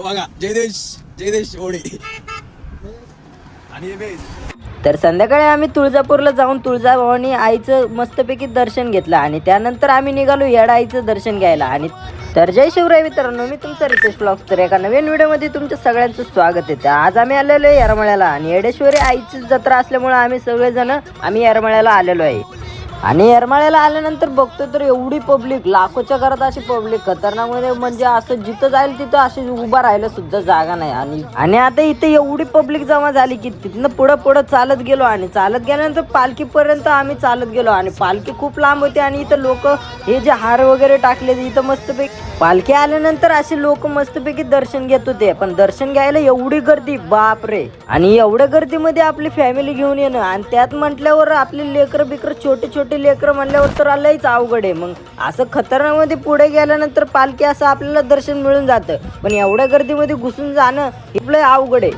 बघा जयदेश ओढे आणि तर संध्याकाळी आम्ही तुळजापूरला जाऊन तुळजाभवानी आईचं मस्तपैकी दर्शन घेतलं आणि त्यानंतर आम्ही निघालो येड आईचं दर्शन घ्यायला. आणि तर जय शिवराय मित्रांनो, मी तुमचा रितेश ब्लॉग्स. तर एका नवीन व्हिडिओमध्ये तुमच्या सगळ्यांचं स्वागत आहे. आज आम्ही आलेलो आहे येरमाळ्याला आणि येडेश्वरी आईची जत्रा असल्यामुळे आम्ही सगळेजण येरमाळ्याला आलेलो आहे. आणि येरमाळ्याला आल्यानंतर बघतो तर एवढी पब्लिक, लाखोच्या घरात अशी पब्लिक खतरनाक म्हणजे असं जिथं जाईल तिथं अशी उभा राहायला सुद्धा जागा नाही. आणि आता इथे एवढी पब्लिक जमा झाली की तिथनं पुढं चालत गेलो आणि चालत गेल्यानंतर पालखीपर्यंत आम्ही चालत गेलो. आणि पालखी खूप लांब होती आणि इथं लोक हे जे हार वगैरे टाकले इथं मस्तपैकी पालखी आल्यानंतर असे लोक मस्तपैकी दर्शन घेत होते. पण दर्शन घ्यायला एवढी गर्दी, बाप रे. आणि एवढ्या गर्दीमध्ये आपली फॅमिली घेऊन येणं आणि त्यात म्हटल्यावर आपले लेकरं बिकर छोटे लेकरं म्हणल्यावर तर लईच अवघड आहे. मग असं खतरनाकमध्ये पुढे गेल्यानंतर पालखी असं आपल्याला दर्शन मिळून जातं, पण एवढ्या गर्दीमध्ये घुसून जाणं हे लय अवघड आहे.